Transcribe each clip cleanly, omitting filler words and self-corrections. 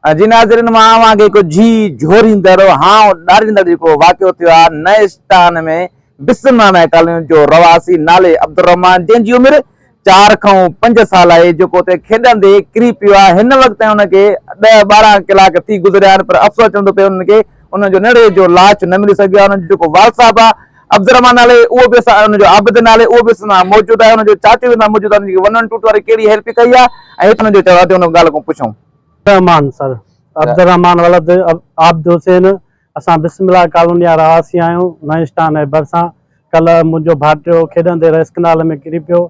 जी नाज़रीन मां को जी झोरींदड़ हाँ ॾारींदड़ को वाक़ियो थियो आहे नए स्टान में बिस्मिल्लाह कॉलोनी जो रवासी नाले अब्दुर्रहमान जंहिंजी उमिरि 4 खां 5 साल आहे जेको उते खेॾंदे किरी पियो आहे। हिन वक़्त हुनखे 10-12 कलाक थी गुज़रिया आहिनि पर अफ़सोस चवंदो पियो हुनखे हुनजो निड़े जो लाश न मिली सघियो आहे। हुनजो जेको वाल साहब आहे अब्दुर्रहमान नाले उहो बि असां हुनजो आबिद नाले उहो बि असां मौजूदु आहे। हुनजो चाचो बि मौजूदु आहे। हुनजी 1 2 वारी कहिड़ी हेल्प कई आहे ऐं हिते हुनजो चयो आहे हुन ॻाल्हि को पुछूं। रहमान सर अब्दुर्रहमान वलद आबिद हुसैन असां बिस्मिल्लाह कॉलोनी रवासी आहियूं नए स्टान जे भरिसां। कल्ह मुंहिंजो भाटियो खेॾंदे रेस कनाल में किरी पियो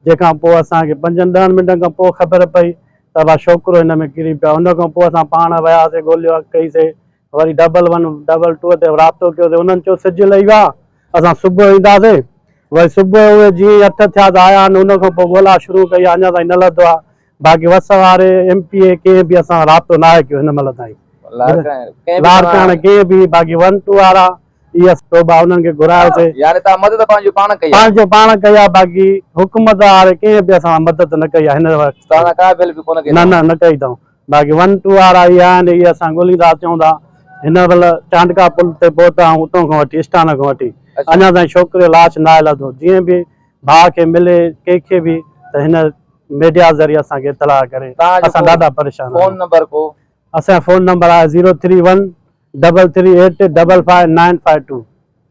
जंहिंखां पोइ असांखे 5-10 मिंटनि खां पोइ ख़बर पई त भाई छोकिरो हिन में किरी पियो। हुन खां पोइ असां पाण वियासीं ॻोल्हियो कईसीं वरी 111 122 ते राब्तो कयोसीं। उन्हनि चयो सिजु लही वियो आहे असां सुबुह ईंदासीं। वरी सुबुह उहे जीअं 8 थिया त आया आहिनि। उन खां पोइ ॻोल्हा शुरू कई अञा ताईं न लधो आहे। बाक़ी वस वारे MP कंहिं बि असां राब्तो न आहे कयो हिन महिल ताईं लारकान कंहिं बि। बाक़ी 1 2 वारा इहा तौबा उन्हनि खे घुरायोसीं यानी तव्हां मदद पंहिंजो पाण कई आहे पंहिंजो पाण कई आहे। बाक़ी हुकूमत वारे कंहिं बि असां मदद न कई आहे हिन वक़्त तव्हां का हेल्प कोन कई न कई अथऊं। बाक़ी 1 2 वारा इहा आहिनि इहे असां ॻोल्हींदा अचूं था। हिन महिल चांदका पुल ते पहुता आहियूं उतां खां वठी स्टान खां वठी अञा ताईं छोकिरे लाश न आहे लधो। जीअं बि भाउ खे मिले कंहिंखे बि त हिन मीडिया ज़रिए असांखे इतला करे असां ॾाढा परेशान आहियूं। फोन नंबर को असांजो फोन नंबर आहे 031 338 55952।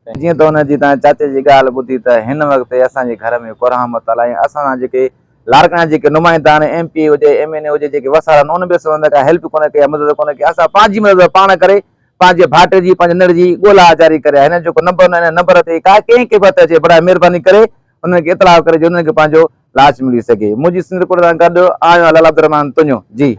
जीअं त हुनजी तव्हां चाचे जी ॻाल्हि ॿुधी त हिन वक़्तु असांजे घर में कुरहमत अलाई असां जेके लारकाना जेके नुमाइंदा आहिनि MP हुजे MNA हुजे जेके वसारा उन्हनि बि असां का हेल्प कोन कई मदद कोन कई। असां पंहिंजी मदद पाण करे पंहिंजे भाइटे जी पंहिंजे निड़ जी ॻोल्हा जारी करे हिन जेको नंबर हिन नंबर ते का कंहिंखे बि अचे बड़ा महिरबानी करे हुननि खे इतलाह करे जो हुननि खे पंहिंजो लाश मिली सघे। मुंहिंजी सिंध सां गॾु आयो लाल अब्दुर्रहमान तुंहिंजो जी।